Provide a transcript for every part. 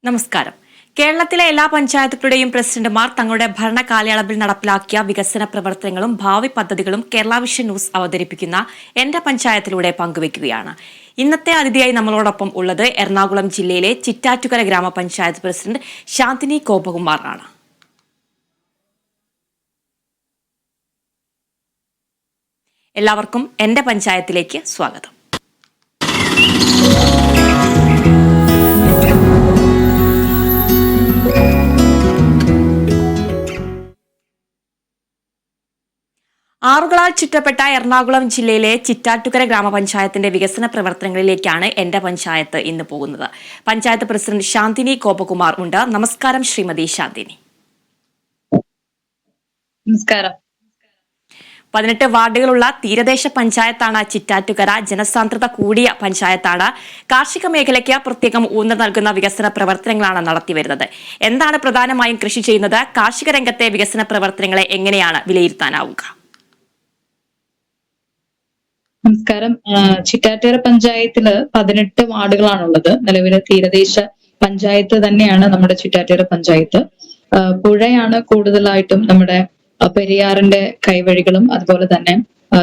നമസ്കാരം. കേരളത്തിലെ എല്ലാ പഞ്ചായത്തുകളുടെയും പ്രസിഡന്റുമാർ തങ്ങളുടെ ഭരണ കാലയളവിൽ നടപ്പിലാക്കിയ വികസന പ്രവർത്തനങ്ങളും ഭാവി പദ്ധതികളും കേരള വിഷൻ ന്യൂസ് അവതരിപ്പിക്കുന്ന എന്റെ പഞ്ചായത്തിലൂടെ പങ്കുവയ്ക്കുകയാണ്. ഇന്നത്തെ അതിഥിയായി നമ്മളോടൊപ്പം ഉള്ളത് എറണാകുളം ജില്ലയിലെ ചിറ്റാറ്റുകര ഗ്രാമപഞ്ചായത്ത് പ്രസിഡന്റ് ശാന്തിനി ഗോപകുമാർ ആണ്. എല്ലാവർക്കും എന്റെ പഞ്ചായത്തിലേക്ക് സ്വാഗതം. ആറുകളാൽ ചുറ്റപ്പെട്ട എറണാകുളം ജില്ലയിലെ ചിറ്റാറ്റുകര ഗ്രാമപഞ്ചായത്തിന്റെ വികസന പ്രവർത്തനങ്ങളിലേക്കാണ് എന്റെ പഞ്ചായത്ത് ഇന്ന് പോകുന്നത്. പഞ്ചായത്ത് പ്രസിഡന്റ് ശാന്തിനി ഗോപകുമാർ ഉണ്ട്. നമസ്കാരം ശ്രീമതി ശാന്തിനി. നമസ്കാരം. 18 വാർഡുകളുള്ള തീരദേശ പഞ്ചായത്താണ് ചിറ്റാറ്റുകര. ജനസാന്ദ്രത കൂടിയ പഞ്ചായത്താണ്. കാർഷിക മേഖലയ്ക്ക് പ്രത്യേകം ഊന്നൽ നൽകുന്ന വികസന പ്രവർത്തനങ്ങളാണ് നടത്തിവരുന്നത്. എന്താണ് പ്രധാനമായും കൃഷി ചെയ്യുന്നത്? കാർഷിക രംഗത്തെ വികസന പ്രവർത്തനങ്ങളെ എങ്ങനെയാണ് വിലയിരുത്താനാവുക? നമസ്കാരം. ചിറ്റാറ്റുകര പഞ്ചായത്തില് 18 വാർഡുകളാണുള്ളത്. നിലവിലെ തീരദേശ പഞ്ചായത്ത് തന്നെയാണ് നമ്മുടെ ചിറ്റാറ്റുകര പഞ്ചായത്ത്. പുഴയാണ് കൂടുതലായിട്ടും നമ്മുടെ പെരിയാറിന്റെ കൈവഴികളും അതുപോലെ തന്നെ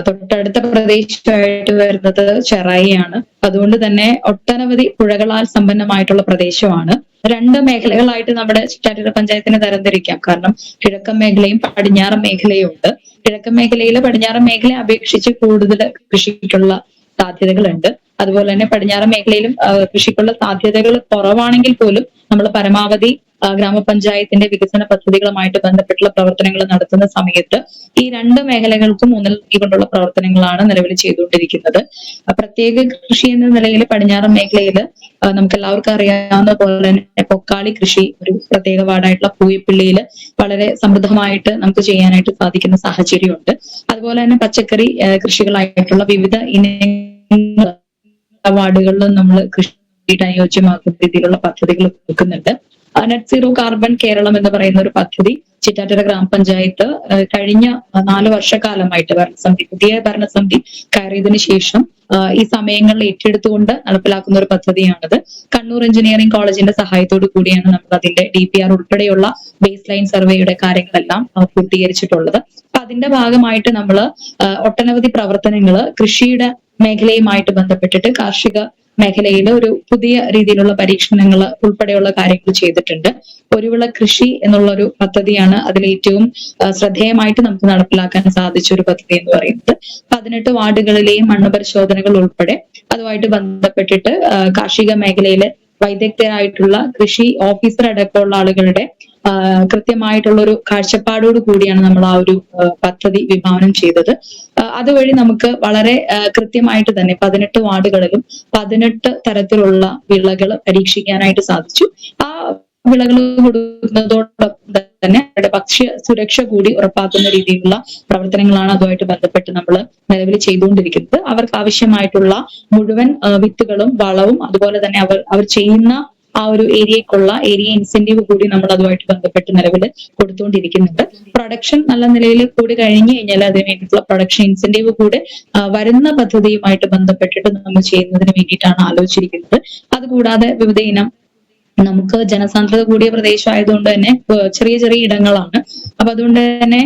തൊട്ടടുത്ത പ്രദേശമായിട്ട് വരുന്നത് ചെറായിയാണ്. അതുകൊണ്ട് തന്നെ ഒട്ടനവധി പുഴകളാൽ സമ്പന്നമായിട്ടുള്ള പ്രദേശമാണ്. 2 മേഖലകളായിട്ട് നമ്മുടെ ചിറ്റാറ്റുകര പഞ്ചായത്തിനെ തരംതിരിക്കാം. കാരണം കിഴക്കൻ മേഖലയും പടിഞ്ഞാറൻ മേഖലയും ഉണ്ട്. കിഴക്കൻ മേഖലയില് പടിഞ്ഞാറൻ മേഖലയെ അപേക്ഷിച്ച് കൂടുതൽ കൃഷിക്കുള്ള സാധ്യതകളുണ്ട്. അതുപോലെ തന്നെ പടിഞ്ഞാറൻ മേഖലയിലും കൃഷിക്കുള്ള സാധ്യതകൾ കുറവാണെങ്കിൽ പോലും നമ്മൾ പരമാവധി ഗ്രാമപഞ്ചായത്തിന്റെ വികസന പദ്ധതികളുമായിട്ട് ബന്ധപ്പെട്ടുള്ള പ്രവർത്തനങ്ങൾ നടത്തുന്ന സമയത്ത് ഈ 2 മേഖലകൾക്കും ഊന്നൽ നൽകിക്കൊണ്ടുള്ള പ്രവർത്തനങ്ങളാണ് നിലവിൽ ചെയ്തുകൊണ്ടിരിക്കുന്നത്. പ്രത്യേക കൃഷി എന്ന നിലയിൽ പടിഞ്ഞാറൻ മേഖലയിൽ നമുക്ക് എല്ലാവർക്കും അറിയാവുന്ന പോലെ തന്നെ പൊക്കാളി കൃഷി ഒരു പ്രത്യേക വാർഡായിട്ടുള്ള പൂയപ്പള്ളിയിൽ വളരെ സമൃദ്ധമായിട്ട് നമുക്ക് ചെയ്യാനായിട്ട് സാധിക്കുന്ന സാഹചര്യമുണ്ട്. അതുപോലെ തന്നെ പച്ചക്കറി കൃഷികളായിട്ടുള്ള വിവിധ ഇനങ്ങൾ വാർഡുകളിലും നമ്മൾ കൃഷിയായിട്ട് അനുയോജ്യമാക്കുന്ന രീതിയിലുള്ള പദ്ധതികൾ കൊടുക്കുന്നുണ്ട്. നെറ്റ് സീറോ കാർബൺ കേരളം എന്ന് പറയുന്ന ഒരു പദ്ധതി ചിറ്റാറ്റുകര ഗ്രാമപഞ്ചായത്ത് കഴിഞ്ഞ 4 വർഷക്കാലമായിട്ട് പുതിയ ഭരണസമിതി കയറിയതിനു ശേഷം ഈ സമയങ്ങളിൽ ഏറ്റെടുത്തുകൊണ്ട് നടപ്പിലാക്കുന്ന ഒരു പദ്ധതിയാണിത്. കണ്ണൂർ എഞ്ചിനീയറിംഗ് കോളേജിന്റെ സഹായത്തോടു കൂടിയാണ് നമ്മൾ അതിന്റെ DPR ഉൾപ്പെടെയുള്ള ബേസ് ലൈൻ സർവേയുടെ കാര്യങ്ങളെല്ലാം പൂർത്തീകരിച്ചിട്ടുള്ളത്. അപ്പൊ അതിന്റെ ഭാഗമായിട്ട് നമ്മൾ ഒട്ടനവധി പ്രവർത്തനങ്ങള് കൃഷിയുടെ മേഖലയുമായിട്ട് ബന്ധപ്പെട്ടിട്ട് കാർഷിക മേഖലയിൽ ഒരു പുതിയ രീതിയിലുള്ള പരീക്ഷണങ്ങൾ ഉൾപ്പെടെയുള്ള കാര്യങ്ങൾ ചെയ്തിട്ടുണ്ട്. ഒരു വിള കൃഷി എന്നുള്ള ഒരു പദ്ധതിയാണ് അതിൽ ഏറ്റവും ശ്രദ്ധേയമായിട്ട് നമുക്ക് നടപ്പിലാക്കാൻ സാധിച്ച ഒരു പദ്ധതി എന്ന് പറയുന്നത്. 18 വാർഡുകളിലെയും മണ്ണ് പരിശോധനകൾ ഉൾപ്പെടെ അതുമായിട്ട് ബന്ധപ്പെട്ടിട്ട് കാർഷിക മേഖലയിലെ വൈദഗ്ധരായിട്ടുള്ള കൃഷി ഓഫീസർ അടക്കമുള്ള ആളുകളുടെ കൃത്യമായിട്ടുള്ള ഒരു കാഴ്ചപ്പാടോട് കൂടിയാണ് നമ്മൾ ആ ഒരു പദ്ധതി വിഭാവനം ചെയ്തത്. അതുവഴി നമുക്ക് വളരെ കൃത്യമായിട്ട് തന്നെ 18 വാർഡുകളിലും 18 തരത്തിലുള്ള വിളകൾ പരീക്ഷിക്കാനായിട്ട് സാധിച്ചു. ആ വിളകൾ കൊടുക്കുന്നതോടൊപ്പം തന്നെ അവരുടെ ഭക്ഷ്യ സുരക്ഷ കൂടി ഉറപ്പാക്കുന്ന രീതിയിലുള്ള പ്രവർത്തനങ്ങളാണ് അതുമായിട്ട് ബന്ധപ്പെട്ട് നമ്മൾ നിലവിൽ ചെയ്തുകൊണ്ടിരിക്കുന്നത്. അവർക്ക് ആവശ്യമായിട്ടുള്ള മുഴുവൻ വിത്തുകളും വളവും അതുപോലെ തന്നെ അവർ ചെയ്യുന്ന ആ ഒരു ഏരിയക്കുള്ള ഏരിയ ഇൻസെന്റീവ് കൂടി നമ്മൾ അതുമായിട്ട് ബന്ധപ്പെട്ട് നിലവിൽ കൊടുത്തുകൊണ്ടിരിക്കുന്നുണ്ട്. പ്രൊഡക്ഷൻ നല്ല നിലയിൽ കൂടി കഴിഞ്ഞു കഴിഞ്ഞാൽ അതിന് വേണ്ടിയിട്ടുള്ള പ്രൊഡക്ഷൻ ഇൻസെന്റീവ് കൂടെ വരുന്ന പദ്ധതിയുമായിട്ട് ബന്ധപ്പെട്ടിട്ട് നമ്മൾ ചെയ്യുന്നതിന് വേണ്ടിയിട്ടാണ് ആലോചിച്ചിരിക്കുന്നത്. അതുകൂടാതെ വിവിധ ഇനം നമുക്ക് ജനസാന്ദ്രത കൂടിയ പ്രദേശമായതുകൊണ്ട് തന്നെ ചെറിയ ചെറിയ ഇടങ്ങളാണ്. അപ്പൊ അതുകൊണ്ട് തന്നെ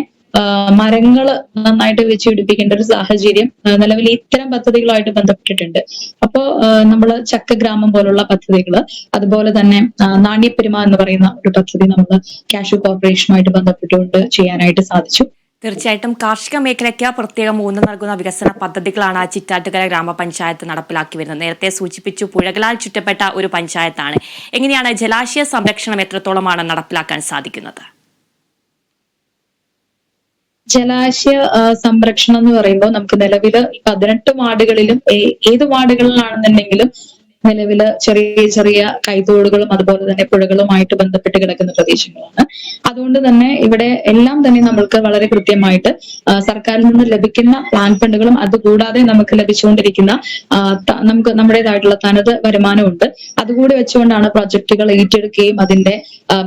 മരങ്ങൾ നന്നായിട്ട് വെച്ച് പിടിപ്പിക്കേണ്ട ഒരു സാഹചര്യം നിലവിൽ ഇത്തരം പദ്ധതികളുമായിട്ട് ബന്ധപ്പെട്ടിട്ടുണ്ട്. അപ്പോ നമ്മള് ചക്കഗ്രാമം പോലുള്ള പദ്ധതികള് അതുപോലെ തന്നെ നാണ്യപ്പെരുമ എന്ന് പറയുന്ന ഒരു പദ്ധതി നമ്മൾ കാഷ്യൂ കോർപ്പറേഷനുമായിട്ട് ബന്ധപ്പെട്ടുകൊണ്ട് ചെയ്യാനായിട്ട് സാധിച്ചു. തീർച്ചയായിട്ടും കാർഷിക മേഖലയ്ക്ക് പ്രത്യേകം ഊന്നൽ നൽകുന്ന വികസന പദ്ധതികളാണ് ചിറ്റാറ്റുകര ഗ്രാമപഞ്ചായത്ത് നടപ്പിലാക്കി വരുന്നത്. നേരത്തെ സൂചിപ്പിച്ചു, പുഴകളാൽ ചുറ്റപ്പെട്ട ഒരു പഞ്ചായത്താണ്. എങ്ങനെയാണ് ജലാശയ സംരക്ഷണം എത്രത്തോളമാണ് നടപ്പിലാക്കാൻ സാധിക്കുന്നത്? ജലാശയ സംരക്ഷണം എന്ന് പറയുമ്പോൾ നമുക്ക് നിലവില് 18 വാർഡുകളിലും ഏത് വാർഡുകളിലാണെന്നുണ്ടെങ്കിലും നിലവില് ചെറിയ ചെറിയ കൈത്തോടുകളും അതുപോലെ തന്നെ പുഴകളുമായിട്ട് ബന്ധപ്പെട്ട് കിടക്കുന്ന പ്രദേശങ്ങളാണ്. അതുകൊണ്ട് തന്നെ ഇവിടെ എല്ലാം തന്നെ നമ്മൾക്ക് വളരെ കൃത്യമായിട്ട് സർക്കാരിൽ നിന്ന് ലഭിക്കുന്ന പ്ലാൻ ഫണ്ടുകളും അതുകൂടാതെ നമുക്ക് ലഭിച്ചുകൊണ്ടിരിക്കുന്ന നമുക്ക് നമ്മുടേതായിട്ടുള്ള തനത് വരുമാനമുണ്ട്. അതുകൂടി വെച്ചുകൊണ്ടാണ് പ്രൊജക്ടുകൾ ഏറ്റെടുക്കുകയും അതിന്റെ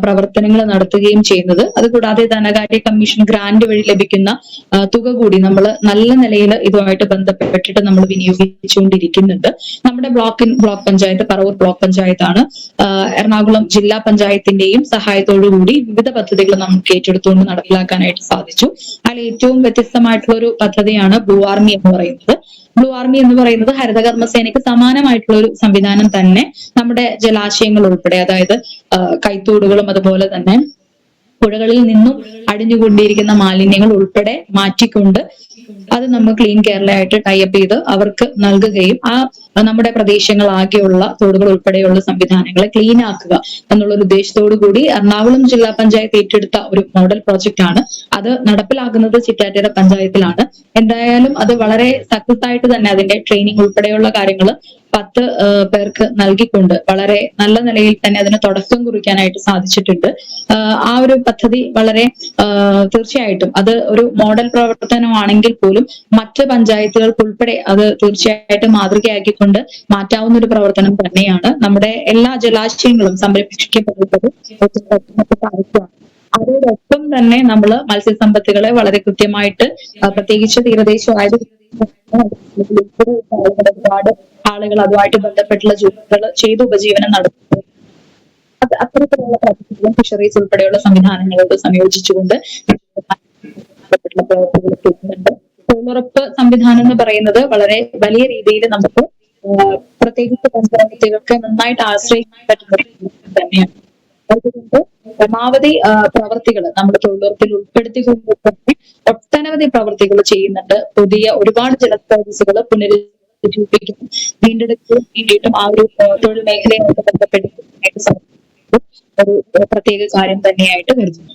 പ്രവർത്തനങ്ങൾ നടത്തുകയും ചെയ്യുന്നത്. അതുകൂടാതെ ധനകാര്യ കമ്മീഷൻ ഗ്രാന്റ് വഴി ലഭിക്കുന്ന തുക കൂടി നമ്മൾ നല്ല നിലയിൽ ഇതുമായിട്ട് ബന്ധപ്പെട്ടിട്ട് നമ്മൾ വിനിയോഗിച്ചുകൊണ്ടിരിക്കുന്നുണ്ട്. നമ്മുടെ ബ്ലോക്ക് പഞ്ചായത്ത്, പറവൂർ ബ്ലോക്ക് പഞ്ചായത്താണ്. എറണാകുളം ജില്ലാ പഞ്ചായത്തിന്റെയും സഹായത്തോടുകൂടി വിവിധ പദ്ധതികൾ നമുക്ക് ഏറ്റെടുത്തുകൊണ്ട് നടപ്പിലാക്കാനായിട്ട് സാധിച്ചു. അതിൽ ഏറ്റവും വ്യത്യസ്തമായിട്ടുള്ള ഒരു പദ്ധതിയാണ് ബ്ലൂ ആർമി എന്ന് പറയുന്നത്. ബ്ലൂ ആർമി എന്ന് പറയുന്നത് ഹരിതകർമ്മസേനയ്ക്ക് സമാനമായിട്ടുള്ള ഒരു സംവിധാനം തന്നെ നമ്മുടെ ജലാശയങ്ങൾ ഉൾപ്പെടെ, അതായത് കൈത്തോടുകളും അതുപോലെ തന്നെ പുഴകളിൽ നിന്നും അടിഞ്ഞുകൊണ്ടിരിക്കുന്ന മാലിന്യങ്ങൾ ഉൾപ്പെടെ മാറ്റിക്കൊണ്ട് അത് നമ്മൾ ക്ലീൻ കേരളയായിട്ട് ടൈപ്പ് ചെയ്ത് അവർക്ക് നൽകുകയും നമ്മുടെ പ്രദേശങ്ങളാകെയുള്ള തോടുകൾ ഉൾപ്പെടെയുള്ള സംവിധാനങ്ങളെ ക്ലീൻ ആക്കുക എന്നുള്ള ഒരു ഉദ്ദേശത്തോടു കൂടി എറണാകുളം ജില്ലാ പഞ്ചായത്ത് ഏറ്റെടുത്ത ഒരു മോഡൽ പ്രോജക്റ്റ് ആണ്. അത് നടപ്പിലാക്കുന്നത് ചിറ്റാറ്റുകര പഞ്ചായത്തിലാണ്. എന്തായാലും അത് വളരെ സക്സസ് ആയിട്ട് തന്നെ അതിന്റെ ട്രെയിനിങ് ഉൾപ്പെടെയുള്ള കാര്യങ്ങൾ 10 പേർക്ക് നൽകിക്കൊണ്ട് വളരെ നല്ല നിലയിൽ തന്നെ അതിന് തുടക്കം കുറിക്കാനായിട്ട് സാധിച്ചിട്ടുണ്ട്. ആ ഒരു പദ്ധതി വളരെ തീർച്ചയായിട്ടും അത് ഒരു മോഡൽ പ്രവർത്തനമാണെങ്കിൽ പോലും മറ്റ് പഞ്ചായത്തുകൾക്കുൾപ്പെടെ അത് തീർച്ചയായിട്ടും മാതൃകയാക്കിക്കൊണ്ട് മാറ്റാവുന്ന ഒരു പ്രവർത്തനം തന്നെയാണ്. നമ്മുടെ എല്ലാ ജലാശയങ്ങളും സംരക്ഷിക്കപ്പെടുന്നത് സാധിക്കുകയാണ്. അതോടൊപ്പം തന്നെ നമ്മൾ മത്സ്യസമ്പത്തുകളെ വളരെ കൃത്യമായിട്ട്, പ്രത്യേകിച്ച് തീരദേശമായത് ഒരുപാട് ആളുകൾ അതുമായിട്ട് ബന്ധപ്പെട്ടുള്ള ജോലികൾ ചെയ്ത് ഉപജീവനം നടത്തുന്നു. അത്തരത്തിലുള്ള പ്രവർത്തനങ്ങളും ഫിഷറീസ് ഉൾപ്പെടെയുള്ള സംവിധാനങ്ങളോട് സംയോജിച്ചുകൊണ്ട് പ്രവർത്തികൾ ചെയ്യുന്നുണ്ട്. തൊഴിലുറപ്പ് സംവിധാനം എന്ന് പറയുന്നത് വളരെ വലിയ രീതിയിൽ നമുക്ക് പ്രത്യേകിച്ച് പഞ്ചായത്തുകൾക്ക് നന്നായിട്ട് ആശ്രയിക്കാൻ പറ്റുന്ന തന്നെയാണ്. അതുകൊണ്ട് പരമാവധി പ്രവർത്തികൾ നമ്മുടെ തൊഴിലുറപ്പിൽ ഉൾപ്പെടുത്തിക്കൊണ്ട് തന്നെ ഒട്ടനവധി പ്രവർത്തികൾ ചെയ്യുന്നുണ്ട്. പുതിയ ഒരുപാട് ജലസ്രോതസ്സുകൾ പുനരുജ്ജീവിപ്പിക്കും വീണ്ടെടുക്കാൻ വേണ്ടിയിട്ടും ആ ഒരു തൊഴിൽ മേഖലയുമായിട്ട് ബന്ധപ്പെട്ട് ഒരു പ്രത്യേക കാര്യം തന്നെയായിട്ട് കരുതുന്നു.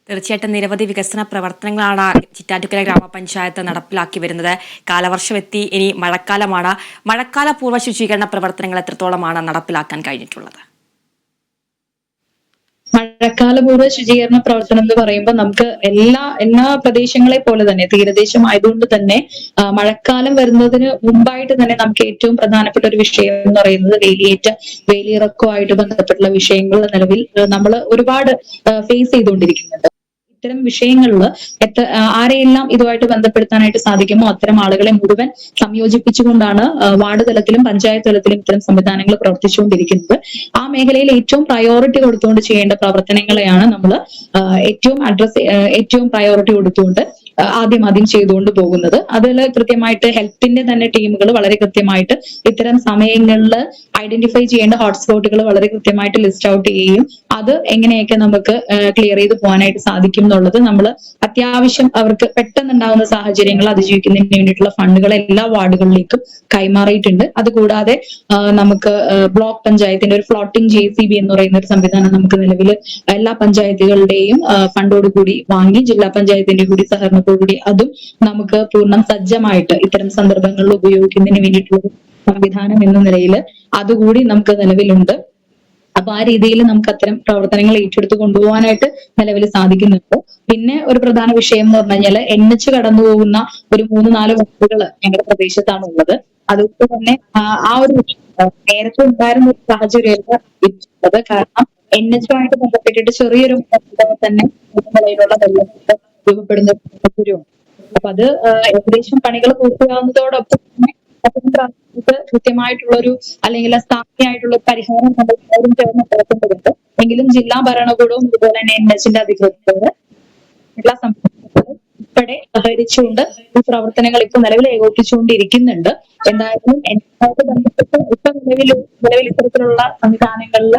തീർച്ചയായിട്ടും നിരവധി വികസന പ്രവർത്തനങ്ങളാണ് ചിറ്റാറ്റുകര ഗ്രാമപഞ്ചായത്ത് നടപ്പിലാക്കി വരുന്നത്. കാലവർഷം എത്തി, ഇനി മഴക്കാലമാണ്. മഴക്കാല പൂർവ്വ ശുചീകരണ പ്രവർത്തനങ്ങൾ എത്രത്തോളമാണ് നടപ്പിലാക്കാൻ കഴിഞ്ഞിട്ടുള്ളത്? മഴക്കാലപൂർവ്വ ശുചീകരണ പ്രവർത്തനം എന്ന് പറയുമ്പോൾ നമുക്ക് എല്ലാ പ്രദേശങ്ങളെ പോലെ തന്നെ തീരദേശം ആയതുകൊണ്ട് തന്നെ മഴക്കാലം വരുന്നതിന് മുമ്പായിട്ട് തന്നെ നമുക്ക് ഏറ്റവും പ്രധാനപ്പെട്ട ഒരു വിഷയം എന്ന് പറയുന്നത് വേലിയിറക്കവുമായിട്ട് ബന്ധപ്പെട്ടുള്ള വിഷയങ്ങൾ നിലവിൽ നമ്മൾ ഒരുപാട് ഫേസ് ചെയ്തുകൊണ്ടിരിക്കുന്നുണ്ട്. ഇത്തരം വിഷയങ്ങളിൽ ആരെയെല്ലാം ഇതുമായിട്ട് ബന്ധപ്പെടുത്താനായിട്ട് സാധിക്കുമോ അത്തരം ആളുകളെ മുഴുവൻ സംയോജിപ്പിച്ചുകൊണ്ടാണ് വാർഡ് തലത്തിലും പഞ്ചായത്ത് തലത്തിലും ഇത്തരം സംവിധാനങ്ങൾ പ്രവർത്തിച്ചുകൊണ്ടിരിക്കുന്നത്. ആ മേഖലയിൽ ഏറ്റവും പ്രയോറിറ്റി കൊടുത്തുകൊണ്ട് ചെയ്യേണ്ട പ്രവർത്തനങ്ങളെയാണ് നമ്മൾ ഏറ്റവും പ്രയോറിറ്റി കൊടുത്തുകൊണ്ട് ആദ്യം ചെയ്തുകൊണ്ട് പോകുന്നത്. അതിൽ കൃത്യമായിട്ട് ഹെൽത്തിന്റെ തന്നെ ടീമുകൾ വളരെ കൃത്യമായിട്ട് ഇത്തരം സമയങ്ങളിൽ ഐഡന്റിഫൈ ചെയ്യേണ്ട ഹോട്ട്സ്പോട്ടുകൾ വളരെ കൃത്യമായിട്ട് ലിസ്റ്റ് ഔട്ട് ചെയ്യുകയും അത് എങ്ങനെയൊക്കെ നമുക്ക് ക്ലിയർ ചെയ്ത് പോകാനായിട്ട് സാധിക്കും എന്നുള്ളത് നമ്മൾ അത്യാവശ്യം അവർക്ക് പെട്ടെന്നുണ്ടാകുന്ന സാഹചര്യങ്ങൾ അതിജീവിക്കുന്നതിന് വേണ്ടിയിട്ടുള്ള ഫണ്ടുകൾ എല്ലാ വാർഡുകളിലേക്കും കൈമാറിയിട്ടുണ്ട്. അതുകൂടാതെ നമുക്ക് ബ്ലോക്ക് പഞ്ചായത്തിന്റെ ഒരു ഫ്ലോട്ടിംഗ് JCB എന്ന് പറയുന്ന ഒരു സംവിധാനം നമുക്ക് നിലവിൽ എല്ലാ പഞ്ചായത്തുകളുടെയും ഫണ്ടോടുകൂടി വാങ്ങി ജില്ലാ പഞ്ചായത്തിന്റെ കൂടി സഹകരണത്തോടുകൂടി അതും നമുക്ക് പൂർണ്ണം സജ്ജമായിട്ട് ഇത്തരം സന്ദർഭങ്ങളിൽ ഉപയോഗിക്കുന്നതിന് വേണ്ടിയിട്ടുള്ള സംവിധാനം എന്ന നിലയിൽ അതുകൂടി നമുക്ക് നിലവിലുണ്ട്. അപ്പൊ ആ രീതിയിൽ നമുക്ക് അത്തരം പ്രവർത്തനങ്ങൾ ഏറ്റെടുത്ത് കൊണ്ടുപോകാനായിട്ട് നിലവിൽ സാധിക്കുന്നുണ്ട്. പിന്നെ ഒരു പ്രധാന വിഷയം എന്ന് പറഞ്ഞു കഴിഞ്ഞാൽ NH കടന്നു പോകുന്ന ഒരു 3-4 വസ്തുക്കൾ ഞങ്ങളുടെ പ്രദേശത്താണ് ഉള്ളത്. അതുകൊണ്ട് തന്നെ ആ ഒരു നേരത്തെ ഉണ്ടായിരുന്ന ഒരു സാഹചര്യമല്ല ഇരിക്കുന്നത്. കാരണം NH-ആയിട്ട് ബന്ധപ്പെട്ടിട്ട് ചെറിയൊരു തന്നെ നിലയിലുള്ള വെള്ളം രൂപപ്പെടുന്ന ഒരു സാഹചര്യമുണ്ട്. അപ്പൊ അത് ഏകദേശം പണികൾ പൂർത്തിയാവുന്നതോടൊപ്പം തന്നെ കൃത്യമായിട്ടുള്ളൊരു അല്ലെങ്കിൽ സ്ഥാപിയായിട്ടുള്ള പരിഹാരം നമ്മൾ ചേർന്ന് നടത്തേണ്ടതുണ്ട്. എങ്കിലും ജില്ലാ ഭരണകൂടവും ഇതുപോലെ തന്നെ NH-ന്റെ അധികൃതരോട് എല്ലാ സംസ്ഥാനങ്ങളും ഉൾപ്പെടെ സഹകരിച്ചുകൊണ്ട് ഈ പ്രവർത്തനങ്ങൾ ഇപ്പൊ നിലവിൽ ഏകോപിപ്പിച്ചുകൊണ്ടിരിക്കുന്നുണ്ട്. എന്തായാലും NH-ആയിട്ട് ബന്ധപ്പെട്ട് ഇപ്പൊ നിലവിൽ ഇത്തരത്തിലുള്ള സംവിധാനങ്ങളിൽ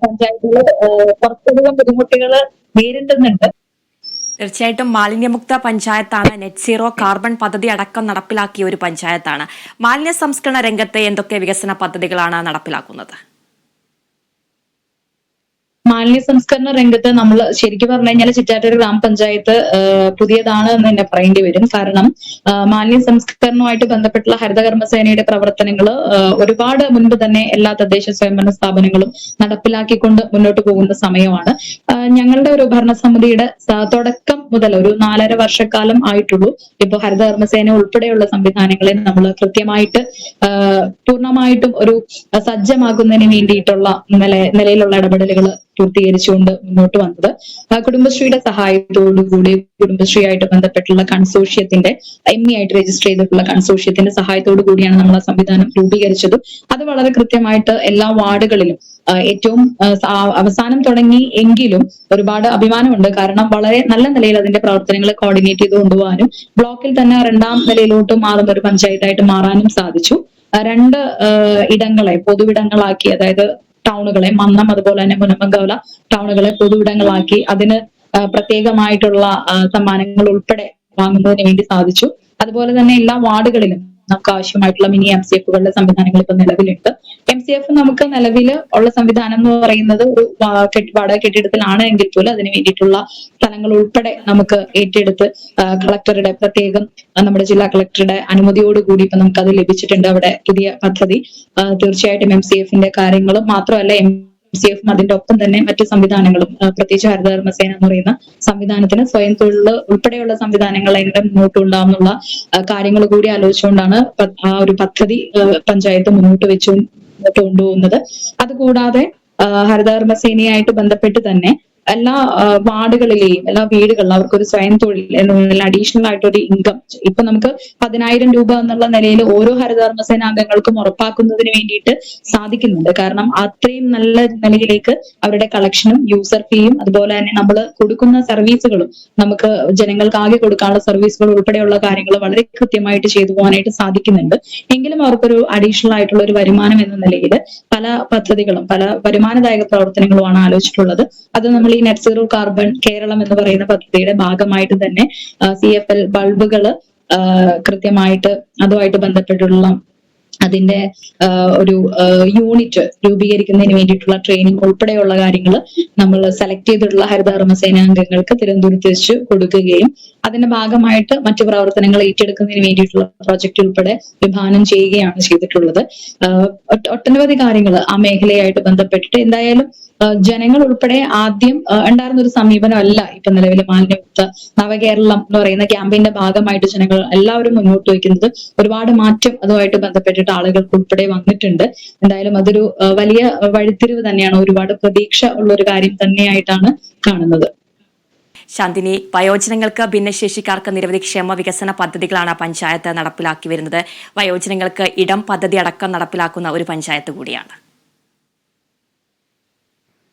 പഞ്ചായത്തുകൾ കുറച്ചധികം ബുദ്ധിമുട്ടുകൾ നേരിടുന്നുണ്ട്. തീർച്ചയായിട്ടും മാലിന്യമുക്ത പഞ്ചായത്താണ്. നെറ്റ് സീറോ കാർബൺ പദ്ധതി അടക്കം നടപ്പിലാക്കിയ ഒരു പഞ്ചായത്താണ്. മാലിന്യ സംസ്കരണ രംഗത്തെ എന്തൊക്കെ വികസന പദ്ധതികളാണ് നടപ്പിലാക്കുന്നത്? മാലിന്യ സംസ്കരണ രംഗത്ത് നമ്മൾ ശരിക്കും പറഞ്ഞു കഴിഞ്ഞാൽ ചിറ്റാറ്റുകര ഗ്രാമപഞ്ചായത്ത് പുതിയതാണ് എന്ന് തന്നെ പറയേണ്ടി വരും. കാരണം മാലിന്യ സംസ്കരണവുമായിട്ട് ബന്ധപ്പെട്ടുള്ള ഹരിതകർമ്മസേനയുടെ പ്രവർത്തനങ്ങൾ ഒരുപാട് മുൻപ് തന്നെ എല്ലാ തദ്ദേശ സ്വയംഭരണ സ്ഥാപനങ്ങളും നടപ്പിലാക്കിക്കൊണ്ട് മുന്നോട്ട് പോകുന്ന സമയമാണ്. ഞങ്ങളുടെ ഒരു ഭരണസമിതിയുടെ തുടക്കം മുതൽ ഒരു 4.5 വർഷക്കാലം ആയിട്ടുള്ളൂ. ഇപ്പൊ ഹരിതകർമ്മസേന ഉൾപ്പെടെയുള്ള സംവിധാനങ്ങളെ നമ്മൾ കൃത്യമായിട്ട് പൂർണ്ണമായിട്ടും ഒരു സജ്ജമാക്കുന്നതിന് വേണ്ടിയിട്ടുള്ള നിലയിലുള്ള ഇടപെടലുകൾ പൂർത്തീകരിച്ചുകൊണ്ട് മുന്നോട്ട് വന്നത്. കുടുംബശ്രീയുടെ സഹായത്തോടുകൂടി കുടുംബശ്രീയായിട്ട് ബന്ധപ്പെട്ടുള്ള കൺസോർഷ്യത്തിന്റെ ME ആയിട്ട് രജിസ്റ്റർ ചെയ്തിട്ടുള്ള കൺസോർഷ്യത്തിന്റെ സഹായത്തോടു കൂടിയാണ് നമ്മൾ ആ സംവിധാനം രൂപീകരിച്ചതും. അത് വളരെ കൃത്യമായിട്ട് എല്ലാ വാർഡുകളിലും ഏറ്റവും അവസാനം തുടങ്ങി എങ്കിലും ഒരുപാട് അഭിമാനമുണ്ട്. കാരണം വളരെ നല്ല നിലയിൽ അതിന്റെ പ്രവർത്തനങ്ങൾ കോർഡിനേറ്റ് ചെയ്ത് കൊണ്ടുപോകാനും ബ്ലോക്കിൽ തന്നെ 2ാം നിലയിലോട്ട് മാറുന്ന ഒരു പഞ്ചായത്തായിട്ട് മാറാനും സാധിച്ചു. 2 ഇടങ്ങളെ പൊതുവിടങ്ങളാക്കി, അതായത് ടൗണുകളെ മന്നം അതുപോലെ തന്നെ മുനമ്പൻകവല ടൗണുകളെ പൊതുവിടങ്ങളാക്കി അതിന് പ്രത്യേകമായിട്ടുള്ള സമ്മാനങ്ങൾ ഉൾപ്പെടെ വാങ്ങുന്നതിന് വേണ്ടി സാധിച്ചു. അതുപോലെ തന്നെ എല്ലാ വാർഡുകളിലും നമുക്ക് ആവശ്യമായിട്ടുള്ള മിനി MCFകളുടെ സംവിധാനങ്ങൾ ഇപ്പൊ നിലവിലുണ്ട്. MCF നമുക്ക് നിലവിൽ ഉള്ള സംവിധാനം എന്ന് പറയുന്നത് ഒരു വാടക കെട്ടിടത്തിലാണ് എങ്കിൽ പോലും അതിന് വേണ്ടിയിട്ടുള്ള സ്ഥലങ്ങൾ ഉൾപ്പെടെ നമുക്ക് ഏറ്റെടുത്ത് കളക്ടറുടെ പ്രത്യേകം നമ്മുടെ ജില്ലാ കളക്ടറുടെ അനുമതിയോടുകൂടി ഇപ്പൊ നമുക്ക് അത് ലഭിച്ചിട്ടുണ്ട്. അവിടെ പുതിയ പദ്ധതി തീർച്ചയായിട്ടും MCFന്റെ കാര്യങ്ങളും മാത്രമല്ല MCF അതിന്റെ ഒപ്പം തന്നെ മറ്റു സംവിധാനങ്ങളും പ്രത്യേകിച്ച് ഹരിതകർമ്മസേന എന്ന് പറയുന്ന സംവിധാനത്തിന് സ്വയം തൊഴിൽ ഉൾപ്പെടെയുള്ള സംവിധാനങ്ങൾ എങ്ങനെ മുന്നോട്ട് കൊണ്ടുപോകാമെന്നുള്ള കാര്യങ്ങൾ കൂടി ആലോചിച്ചുകൊണ്ടാണ് ആ ഒരു പദ്ധതി പഞ്ചായത്ത് മുന്നോട്ട് കൊണ്ടുപോകുന്നത്. അതുകൂടാതെ ഹരിതകർമ്മസേനയായിട്ട് ബന്ധപ്പെട്ട് തന്നെ എല്ലാ വാർഡുകളിലെയും എല്ലാ വീടുകളിലും അവർക്കൊരു സ്വയം തൊഴിൽ എന്നുള്ള അഡീഷണൽ ആയിട്ടൊരു ഇൻകം ഇപ്പൊ നമുക്ക് 10,000 രൂപ എന്നുള്ള നിലയിൽ ഓരോ ഹരിതകർമ്മസേന അംഗങ്ങൾക്കും ഉറപ്പാക്കുന്നതിന് വേണ്ടിയിട്ട് സാധിക്കുന്നുണ്ട്. കാരണം അത്രയും നല്ല നിലയിലേക്ക് അവരുടെ കളക്ഷനും യൂസർ ഫീയും അതുപോലെ തന്നെ നമ്മൾ കൊടുക്കുന്ന സർവീസുകളും നമുക്ക് ജനങ്ങൾക്ക് ആകെ കൊടുക്കാനുള്ള സർവീസുകൾ ഉൾപ്പെടെയുള്ള കാര്യങ്ങൾ വളരെ കൃത്യമായിട്ട് ചെയ്തു പോകാനായിട്ട് സാധിക്കുന്നുണ്ട്. എങ്കിലും അവർക്കൊരു അഡീഷണൽ ആയിട്ടുള്ള ഒരു വരുമാനം എന്ന നിലയിൽ പല പദ്ധതികളും പല വരുമാനദായക പ്രവർത്തനങ്ങളുമാണ് ആലോചിച്ചിട്ടുള്ളത്. അത് നമ്മൾ ഈ നെറ്റ് സീറോ കാർബൺ കേരളം എന്ന് പറയുന്ന പദ്ധതിയുടെ ഭാഗമായിട്ട് തന്നെ CFL ബൾബുകള് കൃത്യമായിട്ട് അതുമായിട്ട് ബന്ധപ്പെട്ടുള്ള അതിന്റെ ഒരു യൂണിറ്റ് രൂപീകരിക്കുന്നതിന് വേണ്ടിയിട്ടുള്ള ട്രെയിനിങ് ഉൾപ്പെടെയുള്ള കാര്യങ്ങൾ നമ്മൾ സെലക്ട് ചെയ്തിട്ടുള്ള ഹരിതകർമ്മസേന അംഗങ്ങൾക്ക് തിരുവനന്തപുരത്ത് വെച്ച് കൊടുക്കുകയും അതിന്റെ ഭാഗമായിട്ട് മറ്റു പ്രവർത്തനങ്ങൾ ഏറ്റെടുക്കുന്നതിന് വേണ്ടിയിട്ടുള്ള പ്രോജക്റ്റ് ഉൾപ്പെടെ വിഭാവനം ചെയ്യുകയാണ് ചെയ്തിട്ടുള്ളത്. ഒട്ടനവധി കാര്യങ്ങൾ ആ മേഖലയായിട്ട് ബന്ധപ്പെട്ടിട്ട് എന്തായാലും ജനങ്ങൾ ഉൾപ്പെടെ ആദ്യം ഉണ്ടായിരുന്ന ഒരു സമീപനമല്ല ഇപ്പൊ നിലവിൽ മാലിന്യമുക്ത നവകേരളം എന്ന് പറയുന്ന ക്യാമ്പയിന്റെ ഭാഗമായിട്ട് ജനങ്ങൾ എല്ലാവരും മുന്നോട്ട് വയ്ക്കുന്നത്. ഒരുപാട് മാറ്റം അതുമായിട്ട് ബന്ധപ്പെട്ടിട്ട് ആളുകൾക്ക് ഉൾപ്പെടെ വന്നിട്ടുണ്ട്. എന്തായാലും അതൊരു വലിയ വഴിത്തിരിവ് തന്നെയാണ്. ഒരുപാട് പ്രതീക്ഷ ഉള്ള ഒരു കാര്യം തന്നെയായിട്ടാണ് കാണുന്നത്. ശാന്തിനി, വയോജനങ്ങൾക്ക് ഭിന്നശേഷിക്കാർക്ക് നിരവധി ക്ഷേമ വികസന പദ്ധതികളാണ് പഞ്ചായത്ത് നടപ്പിലാക്കി വരുന്നത്. വയോജനങ്ങൾക്ക് ഇടം പദ്ധതി അടക്കം നടപ്പിലാക്കുന്ന ഒരു പഞ്ചായത്ത് കൂടിയാണ്.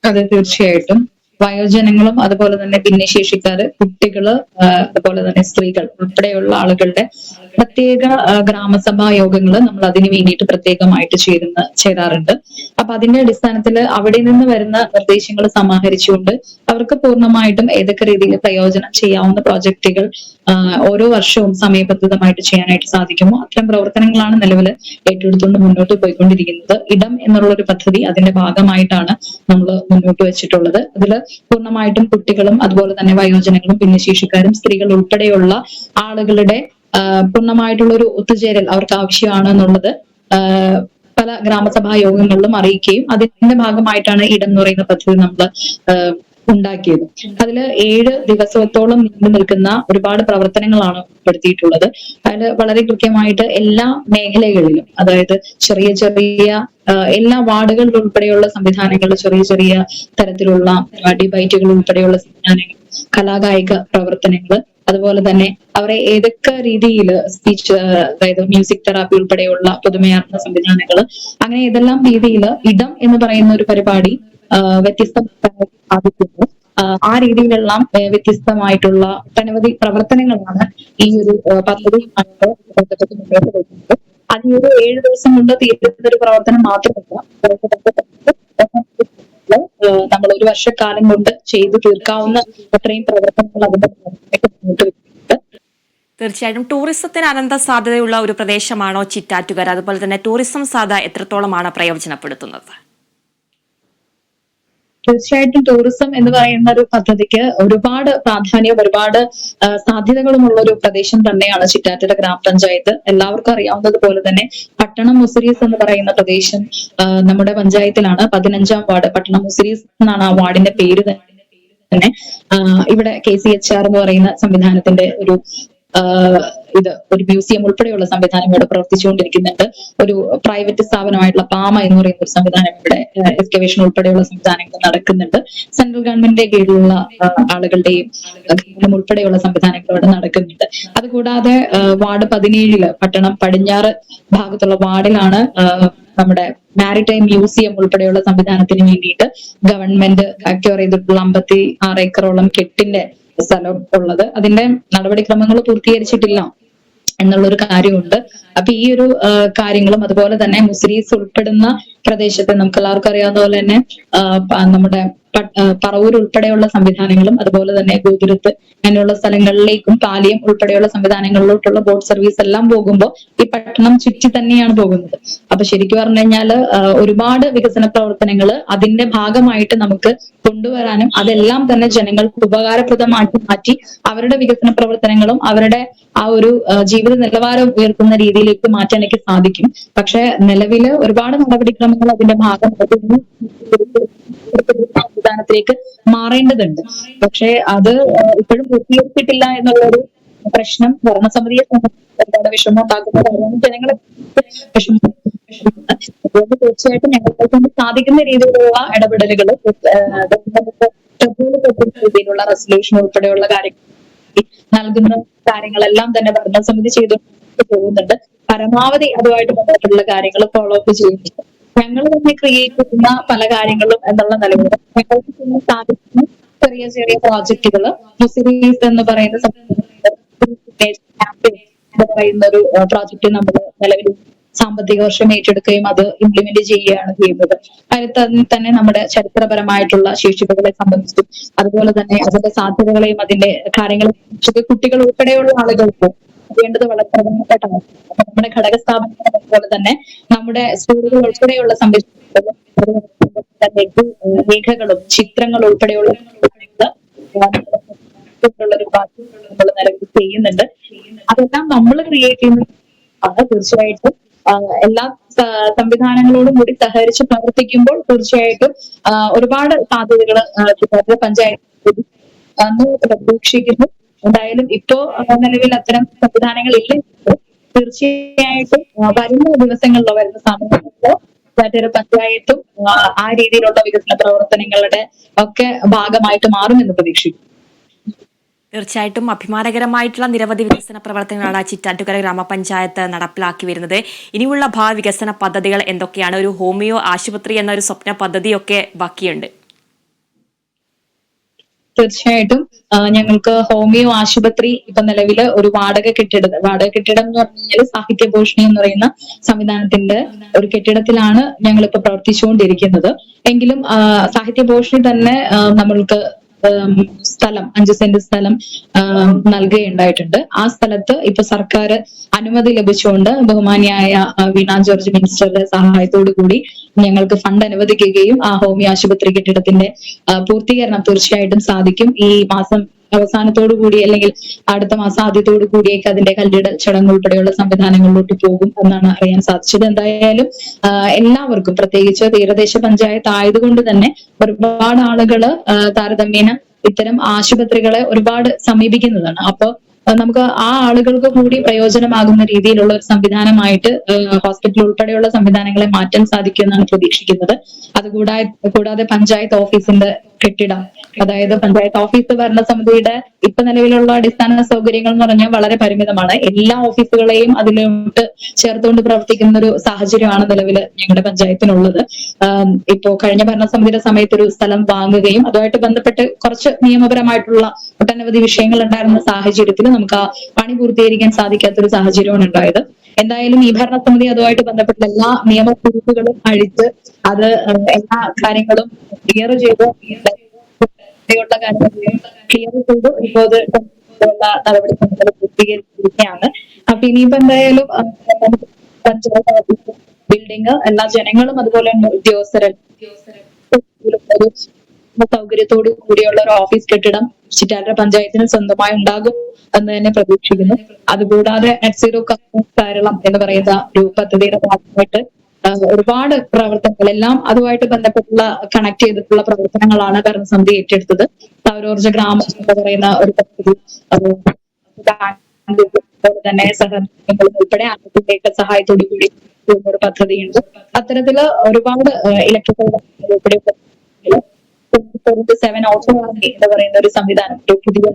അതെ, തീർച്ചയായിട്ടും വയോജനങ്ങളും അതുപോലെ തന്നെ ഭിന്നശേഷിക്കാര്, കുട്ടികള്, അതുപോലെ തന്നെ സ്ത്രീകൾ ഉൾപ്പെടെയുള്ള ആളുകളുടെ പ്രത്യേക ഗ്രാമസഭാ യോഗങ്ങൾ നമ്മൾ അതിന് വേണ്ടിയിട്ട് പ്രത്യേകമായിട്ട് ചേരാറുണ്ട്. അപ്പൊ അതിന്റെ അടിസ്ഥാനത്തിൽ അവിടെ നിന്ന് വരുന്ന നിർദ്ദേശങ്ങൾ സമാഹരിച്ചുകൊണ്ട് അവർക്ക് പൂർണ്ണമായിട്ടും ഏതൊക്കെ രീതിയിൽ പ്രയോജനം ചെയ്യാവുന്ന പ്രോജക്റ്റുകൾ ഓരോ വർഷവും സമയബന്ധിതമായിട്ട് ചെയ്യാനായിട്ട് സാധിക്കുമോ അത്തരം പ്രവർത്തനങ്ങളാണ് നിലവിൽ ഏറ്റെടുത്തുകൊണ്ട് മുന്നോട്ട് പോയിക്കൊണ്ടിരിക്കുന്നത്. ഇടം എന്നുള്ള ഒരു പദ്ധതി അതിന്റെ ഭാഗമായിട്ടാണ് നമ്മൾ മുന്നോട്ട് വെച്ചിട്ടുള്ളത്. അതിൽ പൂർണ്ണമായിട്ടും കുട്ടികളും അതുപോലെ തന്നെ വയോജനങ്ങളും ഭിന്നശേഷിക്കാരും സ്ത്രീകൾ ഉൾപ്പെടെയുള്ള ആളുകളുടെ പൂർണ്ണമായിട്ടുള്ള ഒരു ഒത്തുചേരൽ അവർക്ക് ആവശ്യമാണ് എന്നുള്ളത് പല ഗ്രാമസഭാ യോഗങ്ങളിലും അറിയിക്കുകയും അതിന്റെ ഭാഗമായിട്ടാണ് ഇടം എന്ന് പറയുന്ന പദ്ധതി നമ്മൾ ഉണ്ടാക്കിയത്. അതിൽ 7 ദിവസത്തോളം നീണ്ടു നിൽക്കുന്ന ഒരുപാട് പ്രവർത്തനങ്ങളാണ് ഉൾപ്പെടുത്തിയിട്ടുള്ളത്. അതിൽ വളരെ കൃത്യമായിട്ട് എല്ലാ മേഖലകളിലും, അതായത് ചെറിയ ചെറിയ എല്ലാ വാർഡുകളിൽ ഉൾപ്പെടെയുള്ള സംവിധാനങ്ങൾ, ചെറിയ ചെറിയ തരത്തിലുള്ള ഡിബൈറ്റുകൾ ഉൾപ്പെടെയുള്ള സംവിധാനങ്ങൾ, കലാകായിക പ്രവർത്തനങ്ങൾ, അതുപോലെ തന്നെ അവരെ ഏതൊക്കെ രീതിയിൽ സ്പീച്ച്, അതായത് മ്യൂസിക് തെറാപ്പി ഉൾപ്പെടെയുള്ള പുതുമയാർന്ന സംവിധാനങ്ങൾ, അങ്ങനെ ഏതെല്ലാം രീതിയിൽ ഇടം എന്ന് പറയുന്ന ഒരു പരിപാടി വ്യത്യസ്തമായി സാധിക്കുന്നു. ആ രീതിയിലെല്ലാം വ്യത്യസ്തമായിട്ടുള്ള ഒട്ടനവധി പ്രവർത്തനങ്ങളാണ് ഈ ഒരു പദ്ധതിയുമായിട്ട് ബന്ധപ്പെട്ട് മുന്നോട്ട് പോകുന്നത്. അത് ഒരു 7 ദിവസം കൊണ്ട് തീരുന്ന ഒരു പ്രവർത്തനം മാത്രമല്ല, നമ്മൾ ഒരു വർഷക്കാലം കൊണ്ട് ചെയ്തു തീർക്കാവുന്ന അത്രയും പ്രവർത്തനങ്ങൾ അതിന്റെ മുന്നോട്ട് വെച്ചിട്ടുണ്ട്. തീർച്ചയായിട്ടും ടൂറിസത്തിന് അനന്ത സാധ്യതയുള്ള ഒരു പ്രദേശമാണോ ചിറ്റാറ്റുകര? അതുപോലെ തന്നെ ടൂറിസം സാധ്യത എത്രത്തോളമാണ് പ്രയോജനപ്പെടുത്തുന്നത്? തീർച്ചയായിട്ടും ടൂറിസം എന്ന് പറയുന്ന ഒരു പദ്ധതിക്ക് ഒരുപാട് പ്രാധാന്യവും ഒരുപാട് സാധ്യതകളുമുള്ള ഒരു പ്രദേശം തന്നെയാണ് ചിറ്റാറ്റുകര ഗ്രാമപഞ്ചായത്ത്. എല്ലാവർക്കും അറിയാവുന്നതുപോലെ തന്നെ പട്ടണം മുസിരീസ് എന്ന് പറയുന്ന പ്രദേശം നമ്മുടെ പഞ്ചായത്തിലാണ്. 15ാം വാർഡ് പട്ടണം മുസിരീസ് എന്നാണ് ആ വാർഡിന്റെ പേര് തന്നെ. ഇവിടെ KCHR എന്ന് പറയുന്ന സംവിധാനത്തിന്റെ ഒരു ഇത് ഒരു മ്യൂസിയം ഉൾപ്പെടെയുള്ള സംവിധാനം ഇവിടെ പ്രവർത്തിച്ചുകൊണ്ടിരിക്കുന്നുണ്ട്. ഒരു പ്രൈവറ്റ് സ്ഥാപനമായിട്ടുള്ള പാമ എന്ന് പറയുന്ന ഒരു സംവിധാനം ഇവിടെ എക്സ്കവേഷൻ ഉൾപ്പെടെയുള്ള സംവിധാനങ്ങൾ നടക്കുന്നുണ്ട്. സെൻട്രൽ ഗവൺമെന്റിന്റെ കീഴിലുള്ള ആളുകളുടെയും ഉൾപ്പെടെയുള്ള സംവിധാനങ്ങൾ ഇവിടെ നടക്കുന്നുണ്ട്. അതുകൂടാതെ വാർഡ് 17 പട്ടണം പടിഞ്ഞാറ് ഭാഗത്തുള്ള വാർഡിലാണ് നമ്മുടെ മാരിടൈം മ്യൂസിയം ഉൾപ്പെടെയുള്ള സംവിധാനത്തിന് വേണ്ടിയിട്ട് ഗവൺമെന്റ് അക്വയർ ചെയ്തിട്ടുള്ള 56 ഏക്കറോളം കെട്ടിന്റെ സ്ഥലം ഉള്ളത്. അതിന്റെ നടപടിക്രമങ്ങൾ പൂർത്തീകരിച്ചിട്ടില്ല എന്നുള്ളൊരു കാര്യമുണ്ട്. അപ്പൊ ഈ ഒരു കാര്യങ്ങളും അതുപോലെ തന്നെ മുസ്ലിംസ് ഉൾപ്പെടുന്ന പ്രദേശത്ത് നമുക്ക് എല്ലാവർക്കും അറിയാവുന്ന പോലെ തന്നെ നമ്മുടെ പറവൂർ ഉൾപ്പെടെയുള്ള സംവിധാനങ്ങളും അതുപോലെ തന്നെ ഗോപുരത്ത് അങ്ങനെയുള്ള സ്ഥലങ്ങളിലേക്കും പാലിയം ഉൾപ്പെടെയുള്ള സംവിധാനങ്ങളിലോട്ടുള്ള ബോട്ട് സർവീസ് എല്ലാം പോകുമ്പോൾ ഈ പട്ടണം ചുറ്റി തന്നെയാണ് പോകുന്നത്. അപ്പൊ ശരിക്കും പറഞ്ഞു കഴിഞ്ഞാല് ഒരുപാട് വികസന പ്രവർത്തനങ്ങൾ അതിന്റെ ഭാഗമായിട്ട് നമുക്ക് കൊണ്ടുവരാനും അതെല്ലാം തന്നെ ജനങ്ങൾക്ക് ഉപകാരപ്രദമാക്കി മാറ്റി അവരുടെ വികസന പ്രവർത്തനങ്ങളും അവരുടെ ആ ഒരു ജീവിത നിലവാരം ഉയർത്തുന്ന രീതിയിലേക്ക് മാറ്റാനൊക്കെ സാധിക്കും. പക്ഷെ നിലവില് ഒരുപാട് നടപടിക്രമങ്ങൾ അതിന്റെ ഭാഗമായിട്ട് സംവിധാനത്തിലേക്ക് മാറേണ്ടതുണ്ട്. പക്ഷെ അത് ഇപ്പോഴും പൂർത്തീകരിച്ചിട്ടില്ല എന്നുള്ളൊരു പ്രശ്നം ഭരണസമിതിയെ സംബന്ധിച്ച് വിഷമം ഉണ്ടാക്കുന്ന കാര്യമാണ്. ജനങ്ങളെ വിഷമം. അതുകൊണ്ട് തീർച്ചയായിട്ടും ഞങ്ങളെ കൊണ്ട് സാധിക്കുന്ന രീതിയിലുള്ള ഇടപെടലുകൾ രീതിയിലുള്ള റെസൊല്യൂഷൻ ഉൾപ്പെടെയുള്ള കാര്യങ്ങൾ നൽകുന്ന കാര്യങ്ങളെല്ലാം തന്നെ ഭരണസമിതി ചെയ്തു പോകുന്നുണ്ട്. പരമാവധി അതുമായിട്ട് ബന്ധപ്പെട്ടുള്ള കാര്യങ്ങൾ ഫോളോ അപ്പ് ചെയ്യുന്നുണ്ട്. ഞങ്ങൾ തന്നെ ക്രിയേറ്റ് ചെയ്യുന്ന പല കാര്യങ്ങളും എന്നുള്ള നിലവിൽ ഞങ്ങൾക്ക് ചെയ്യാൻ സാധിക്കുന്ന ചെറിയ ചെറിയ പ്രോജക്റ്റുകൾ മുസ്ലിംസ് എന്ന് പറയുന്ന ഒരു പ്രോജക്റ്റ് നമ്മൾ നിലവിൽ സാമ്പത്തിക വർഷം ഏറ്റെടുക്കുകയും അത് ഇംപ്ലിമെന്റ് ചെയ്യുകയാണ് ചെയ്യുന്നത്. അതിൽ തന്നെ നമ്മുടെ ചരിത്രപരമായിട്ടുള്ള ശേഷിപ്പുകളെ സംബന്ധിച്ചും അതുപോലെ തന്നെ അതിന്റെ സാധ്യതകളെയും അതിന്റെ കാര്യങ്ങളെ കുട്ടികൾ ഉൾപ്പെടെയുള്ള ആളുകൾക്ക് വേണ്ടത് വളരെ പ്രധാനപ്പെട്ടതാണ്. അപ്പൊ നമ്മുടെ ഘടക സ്ഥാപനങ്ങൾ അതുപോലെ തന്നെ നമ്മുടെ സ്കൂളുകൾ ഉൾപ്പെടെയുള്ള സംരക്ഷണങ്ങളും രേഖകളും ചിത്രങ്ങളും ഉൾപ്പെടെയുള്ള ഒരു നമ്മൾ നിലവിൽ ചെയ്യുന്നുണ്ട്. അതെല്ലാം നമ്മൾ ക്രിയേറ്റ് ചെയ്യുന്നതാണ്. തീർച്ചയായിട്ടും എല്ലാ സംവിധാനങ്ങളോടും കൂടി സഹകരിച്ച് പ്രവർത്തിക്കുമ്പോൾ തീർച്ചയായിട്ടും ഒരുപാട് സാധ്യതകൾ പഞ്ചായത്ത് പ്രതീക്ഷിക്കുന്നു. എന്തായാലും ഇപ്പോ നിലവിൽ അത്തരം സംവിധാനങ്ങൾ ഇല്ലെങ്കിൽ തീർച്ചയായിട്ടും വരുന്ന ദിവസങ്ങളിലോ വരുന്ന സമയങ്ങളിലോ ചിറ്റാറ്റൂർ പഞ്ചായത്തും ആ രീതിയിലുള്ള വികസന പ്രവർത്തനങ്ങളുടെ ഒക്കെ ഭാഗമായിട്ട് മാറുമെന്ന് പ്രതീക്ഷിക്കുന്നു. തീർച്ചയായിട്ടും അഭിമാനകരമായിട്ടുള്ള നിരവധി വികസന പ്രവർത്തനങ്ങളാണ് ചിറ്റാറ്റുകര ഗ്രാമപഞ്ചായത്ത് നടപ്പിലാക്കി വരുന്നത്. ഇനിയുള്ള ഭാവി വികസന പദ്ധതികൾ എന്തൊക്കെയാണ്? ഒരു ഹോമിയോ ആശുപത്രി എന്ന ഒരു സ്വപ്ന പദ്ധതിയൊക്കെ ബാക്കിയുണ്ട്. തീർച്ചയായിട്ടും ഞങ്ങൾക്ക് ഹോമിയോ ആശുപത്രി ഇപ്പൊ നിലവില് ഒരു വാടക കെട്ടിടം എന്ന് പറഞ്ഞു കഴിഞ്ഞാൽ സാഹിത്യഭൂഷണി എന്ന് പറയുന്ന സംവിധാനത്തിന്റെ ഒരു കെട്ടിടത്തിലാണ് ഞങ്ങൾ ഇപ്പൊ പ്രവർത്തിച്ചുകൊണ്ടിരിക്കുന്നത്. എങ്കിലും സാഹിത്യഭൂഷണി തന്നെ നമ്മൾക്ക് സ്ഥലം 5 സെന്റ് സ്ഥലം നൽകുകയുണ്ടായിട്ടുണ്ട്. ആ സ്ഥലത്ത് ഇപ്പൊ സർക്കാർ അനുമതി ലഭിച്ചുകൊണ്ട് ബഹുമാനിയായ വീണ ജോർജ് മിനിസ്റ്ററുടെ സഹായത്തോടു കൂടി ഞങ്ങൾക്ക് ഫണ്ട് അനുവദിക്കുകയും ആ ഹോമിയോ ആശുപത്രി കെട്ടിടത്തിന്റെ പൂർത്തീകരണം തീർച്ചയായിട്ടും സാധിക്കും. ഈ മാസം അവസാനത്തോടു കൂടി അല്ലെങ്കിൽ അടുത്ത മാസം ആദ്യത്തോടു കൂടിയൊക്കെ അതിന്റെ കല്ലിട ചടങ്ങ് ഉൾപ്പെടെയുള്ള സംവിധാനങ്ങളിലോട്ട് പോകും എന്നാണ് അറിയാൻ സാധിച്ചത്. എന്തായാലും എല്ലാവർക്കും പ്രത്യേകിച്ച് തീരദേശ പഞ്ചായത്ത് ആയതുകൊണ്ട് തന്നെ ഒരുപാട് ആളുകള് താരതമ്യേന ഇത്തരം ആശുപത്രികളെ ഒരുപാട് സമീപിക്കുന്നതാണ്. അപ്പൊ നമുക്ക് ആ ആളുകൾക്ക് കൂടി പ്രയോജനമാകുന്ന രീതിയിലുള്ള ഒരു സംവിധാനമായിട്ട് ഹോസ്പിറ്റൽ ഉൾപ്പെടെയുള്ള സംവിധാനങ്ങളെ മാറ്റാൻ സാധിക്കുമെന്നാണ് പ്രതീക്ഷിക്കുന്നത്. കൂടാതെ പഞ്ചായത്ത് ഓഫീസിന്റെ കെട്ടിടം, അതായത് പഞ്ചായത്ത് ഓഫീസ് ഭരണസമിതിയുടെ ഇപ്പൊ നിലവിലുള്ള അടിസ്ഥാന സൗകര്യങ്ങൾ എന്ന് പറഞ്ഞാൽ വളരെ പരിമിതമാണ്. എല്ലാ ഓഫീസുകളെയും അതിലോട്ട് ചേർത്തുകൊണ്ട് പ്രവർത്തിക്കുന്ന ഒരു സാഹചര്യമാണ് നിലവിൽ ഞങ്ങളുടെ പഞ്ചായത്തിനുള്ളത്. ഇപ്പോ കഴിഞ്ഞ ഭരണസമിതിയുടെ സമയത്ത് ഒരു സ്ഥലം വാങ്ങുകയും അതുമായിട്ട് ബന്ധപ്പെട്ട് കുറച്ച് നിയമപരമായിട്ടുള്ള ഒട്ടനവധി വിഷയങ്ങൾ ഉണ്ടായിരുന്ന സാഹചര്യത്തിൽ നമുക്ക് ആ പണി പൂർത്തീകരിക്കാൻ സാധിക്കാത്തൊരു സാഹചര്യമാണ് ഉണ്ടായത്. എന്തായാലും ഈ ഭരണസമിതി അതുമായിട്ട് ബന്ധപ്പെട്ട എല്ലാ നിയമക്കുറിപ്പുകളും അഴിച്ച് അത് എല്ലാ കാര്യങ്ങളും ക്ലിയർ ചെയ്ത് ഇപ്പോൾ നടപടിക്രമങ്ങൾ പൂർത്തീകരിച്ചിരിക്കുകയാണ്. അപ്പൊ ഇനിയിപ്പോ എന്തായാലും പഞ്ചായത്ത് ഓഫീസ് ബിൽഡിംഗ് എല്ലാ ജനങ്ങളും അതുപോലെ തന്നെ ഉദ്യോഗസ്ഥരും സൗകര്യത്തോടു കൂടിയുള്ള ഒരു ഓഫീസ് കെട്ടിടം ചിറ്റാറ്റൂർ പഞ്ചായത്തിന് സ്വന്തമായി ഉണ്ടാകും എന്ന് തന്നെ പ്രതീക്ഷിക്കുന്നു. അതുകൂടാതെ നെറ്റ് സീറോ കേരളം എന്ന് പറയുന്ന ഒരു പദ്ധതിയുടെ ഭാഗമായിട്ട് ഒരുപാട് പ്രവർത്തനങ്ങൾ എല്ലാം അതുമായിട്ട് ബന്ധപ്പെട്ടുള്ള കണക്ട് ചെയ്തിട്ടുള്ള പ്രവർത്തനങ്ങളാണ് ഭരണസമിതി ഏറ്റെടുത്തത്. സൗരോർജ്ജ ഗ്രാമം എന്ന് പറയുന്ന ഒരു പദ്ധതി അതുപോലെ തന്നെ സഹകരണങ്ങളും ഉൾപ്പെടെ ആർട്ടിന്റെയൊക്കെ സഹായത്തോടു കൂടി ഒരു പദ്ധതിയുണ്ട്. അത്തരത്തില് ഒരുപാട് ഇലക്ട്രിക്കൽ ഉൾപ്പെടെയുള്ള 7 ഓട്ടോ എന്ന് പറയുന്ന ഒരു സംവിധാനം ഒരു പുതിയ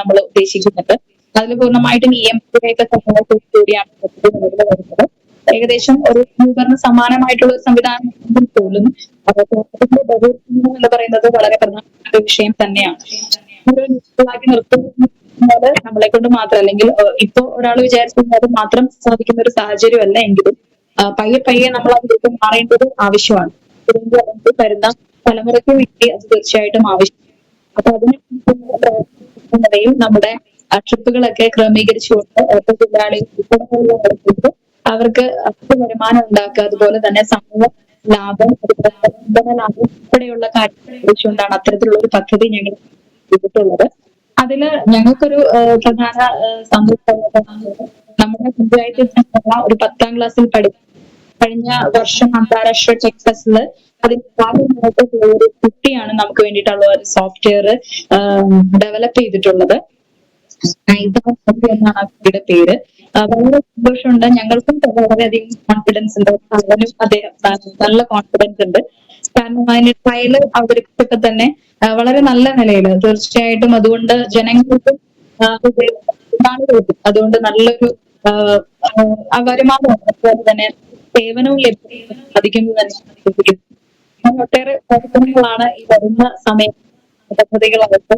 നമ്മൾ ഉദ്ദേശിക്കുന്നുണ്ട്. അതിൽ പൂർണ്ണമായിട്ടും EMP-യുടെയൊക്കെ സഹായത്തോടു കൂടിയാണ് പദ്ധതി നിലവിൽ വരുന്നത്. ഏകദേശം ഒരു യൂബറിന് സമാനമായിട്ടുള്ള ഒരു സംവിധാനം ഉണ്ടെങ്കിൽ പോലും കേരളത്തിന്റെ ബഹുജനം എന്ന് പറയുന്നത് വളരെ പ്രധാനപ്പെട്ട ഒരു വിഷയം തന്നെയാണ്. ഒരു യൂസ്ഫുള്ളാക്കി നിർത്തുന്നത് നമ്മളെ കൊണ്ട് മാത്രം, അല്ലെങ്കിൽ ഇപ്പൊ ഒരാൾ വിചാരിക്കുന്നത് മാത്രം സാധിക്കുന്ന ഒരു സാഹചര്യമല്ല എങ്കിലും പയ്യെ പയ്യെ നമ്മൾ അതിലേക്ക് മാറേണ്ടത് ആവശ്യമാണ്. അല്ലെങ്കിൽ വരുന്ന തലമുറയ്ക്ക് വേണ്ടി അത് തീർച്ചയായിട്ടും ആവശ്യം. അപ്പൊ അതിന് പ്രവർത്തിക്കുന്നതിൽ നമ്മുടെ ട്രിപ്പുകളൊക്കെ ക്രമീകരിച്ചുകൊണ്ട് തൊഴിലാളി ഉൾപ്പെടെ അവർക്ക് വരുമാനം ഉണ്ടാക്കുക, അതുപോലെ തന്നെ സമൂഹ ലാഭം, ഇന്ധന ലാഭം ഉൾപ്പെടെയുള്ള കാര്യങ്ങൾ ഉപയോഗിച്ചുകൊണ്ടാണ് അത്തരത്തിലുള്ള ഒരു പദ്ധതി ഞങ്ങൾ ചെയ്തിട്ടുള്ളത്. അതില് ഞങ്ങൾക്കൊരു പ്രധാന സംതൃപ്തി നമ്മുടെ പഞ്ചായത്തിൽ ഒരു 10ാം ക്ലാസ്സിൽ കഴിഞ്ഞ വർഷം അന്താരാഷ്ട്ര ടെക് ഫെസ്റ്റില് അതിന് ഒരു കുട്ടിയാണ് നമുക്ക് വേണ്ടിയിട്ടുള്ള ഒരു സോഫ്റ്റ്വെയർ ഡെവലപ്പ് ചെയ്തിട്ടുള്ളത്. എന്നാണ് ആ കുട്ടിയുടെ പേര്. വളരെ സന്തോഷമുണ്ട്. ഞങ്ങൾക്കും വളരെയധികം കോൺഫിഡൻസ് ഉണ്ട്. അവനും അദ്ദേഹം നല്ല കോൺഫിഡൻസ് ഉണ്ട്. കാരണം അതിന്റെ ട്രയൽ അവതരിപ്പിച്ചപ്പോ തന്നെ വളരെ നല്ല നിലയിൽ തീർച്ചയായിട്ടും അതുകൊണ്ട് ജനങ്ങൾക്കും അതുകൊണ്ട് നല്ലൊരു വരുമാനവും അതുപോലെ തന്നെ സേവനവും ലഭിക്കാൻ സാധിക്കുന്നത് തന്നെ ഒട്ടേറെ പ്രവർത്തനങ്ങളാണ് ഈ വരുന്ന സമയം പദ്ധതികളായിട്ട്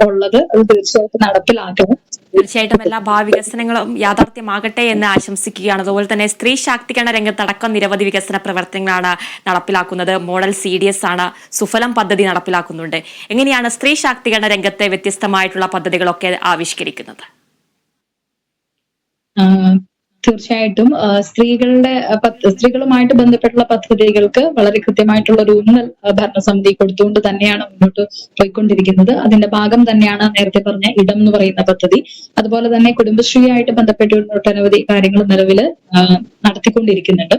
ഉള്ളത്. അത് തീർച്ചയായിട്ടും നടപ്പിലാക്കണം. തീർച്ചയായിട്ടും എല്ലാ ഭാവി വികസനങ്ങളും യാഥാർത്ഥ്യമാകട്ടെ എന്ന് ആശംസിക്കുകയാണ്. അതുപോലെ തന്നെ സ്ത്രീ ശാക്തീകരണ രംഗത്തടക്കം നിരവധി വികസന പ്രവർത്തനങ്ങളാണ് നടപ്പിലാക്കുന്നത്. മോഡൽ CDS ആണ്, സുഫലം പദ്ധതി നടപ്പിലാക്കുന്നുണ്ട്. എങ്ങനെയാണ് സ്ത്രീ ശാക്തീകരണ രംഗത്തെ വ്യത്യസ്തമായിട്ടുള്ള പദ്ധതികളൊക്കെ ആവിഷ്കരിക്കുന്നത്? തീർച്ചയായിട്ടും സ്ത്രീകളുമായിട്ട് ബന്ധപ്പെട്ടുള്ള പദ്ധതികൾക്ക് വളരെ കൃത്യമായിട്ടുള്ള ഒരു ഊന്നൽ ഭരണസമിതി കൊടുത്തുകൊണ്ട് തന്നെയാണ് മുന്നോട്ട് പോയിക്കൊണ്ടിരിക്കുന്നത്. അതിന്റെ ഭാഗം തന്നെയാണ് നേരത്തെ പറഞ്ഞ ഇടം എന്ന് പറയുന്ന പദ്ധതി. അതുപോലെ തന്നെ കുടുംബശ്രീയായിട്ട് ബന്ധപ്പെട്ടുകൊണ്ട് ഒട്ടനവധി കാര്യങ്ങൾ നിലവിൽ നടത്തിക്കൊണ്ടിരിക്കുന്നുണ്ട്.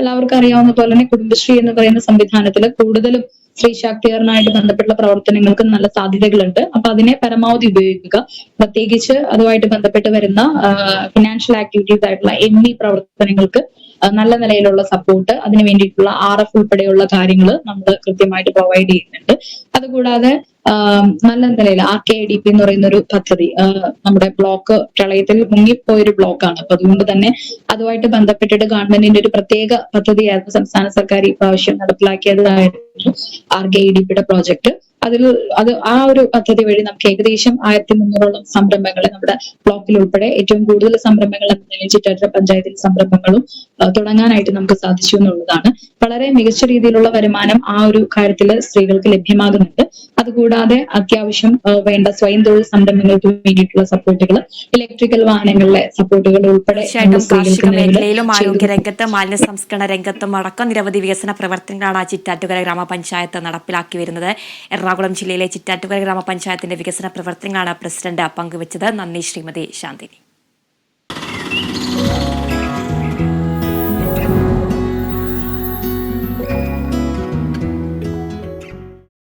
എല്ലാവർക്കും അറിയാവുന്ന പോലെ തന്നെ കുടുംബശ്രീ എന്ന് പറയുന്ന സംവിധാനത്തിൽ കൂടുതലും സ്ത്രീ ശാക്തീകരണമായിട്ട് ബന്ധപ്പെട്ടുള്ള പ്രവർത്തനങ്ങൾക്ക് നല്ല സാധ്യതകളുണ്ട്. അപ്പൊ അതിനെ പരമാവധി ഉപയോഗിക്കുക. പ്രത്യേകിച്ച് അതുമായിട്ട് ബന്ധപ്പെട്ട് വരുന്ന ഫിനാൻഷ്യൽ ആക്ടിവിറ്റീസ് ആയിട്ടുള്ള ME പ്രവർത്തനങ്ങൾക്ക് നല്ല നിലയിലുള്ള സപ്പോർട്ട്, അതിന് വേണ്ടിയിട്ടുള്ള RF ഉൾപ്പെടെയുള്ള കാര്യങ്ങൾ നമ്മൾ കൃത്യമായിട്ട് പ്രൊവൈഡ് ചെയ്യുന്നുണ്ട്. അതുകൂടാതെ നല്ല നിലയിൽ RKIDP എന്ന് പറയുന്ന ഒരു പദ്ധതി നമ്മുടെ ബ്ലോക്ക് പ്രളയത്തിൽ മുങ്ങിപ്പോയൊരു ബ്ലോക്കാണ്. അപ്പൊ അതുകൊണ്ട് തന്നെ അതുമായിട്ട് ബന്ധപ്പെട്ടിട്ട് ഗവൺമെന്റിന്റെ ഒരു പ്രത്യേക പദ്ധതിയായിരുന്നു സംസ്ഥാന സർക്കാർ ഈ പ്രാവശ്യം നടപ്പിലാക്കിയതായിരുന്നു RKIDP-യുടെ പ്രോജക്ട്. ആ ഒരു പദ്ധതി വഴി നമുക്ക് ഏകദേശം 1300ഓളം സംരംഭങ്ങളെ നമ്മുടെ ബ്ലോക്കിൽ ഉൾപ്പെടെ ഏറ്റവും കൂടുതൽ സംരംഭങ്ങൾ എന്ന നിലയിൽ ചിറ്റാറ്റുകര പഞ്ചായത്തിൽ സംരംഭങ്ങളും തുടങ്ങാനായിട്ട് നമുക്ക് സാധിച്ചു എന്നുള്ളതാണ്. വളരെ മികച്ച രീതിയിലുള്ള വരുമാനം ആ ഒരു കാര്യത്തിൽ സ്ത്രീകൾക്ക് ലഭ്യമാകുന്നുണ്ട്. അതുകൂടാതെ അത്യാവശ്യം വേണ്ട സ്വയം തൊഴിൽ സംരംഭങ്ങൾക്ക് വേണ്ടിയിട്ടുള്ള സപ്പോർട്ടുകൾ, ഇലക്ട്രിക്കൽ വാഹനങ്ങളിലെ സപ്പോർട്ടുകൾ ഉൾപ്പെടെ കാർഷിക മേഖലയിലും ആരോഗ്യ രംഗത്തും മാലിന്യ സംസ്കരണ രംഗത്തും അടക്കം നിരവധി വികസന പ്രവർത്തനങ്ങളാണ് ചിറ്റാറ്റുകര ഗ്രാമപഞ്ചായത്ത് നടപ്പിലാക്കി വരുന്നത്. എറണാകുളം ജില്ലയിലെ ചിറ്റാറ്റുകര ഗ്രാമപഞ്ചായത്തിന്റെ വികസന പ്രവർത്തനങ്ങളാണ് പ്രസിഡന്റ് പങ്കുവച്ചത്. നന്ദി ശ്രീമതി ശാന്തിനി.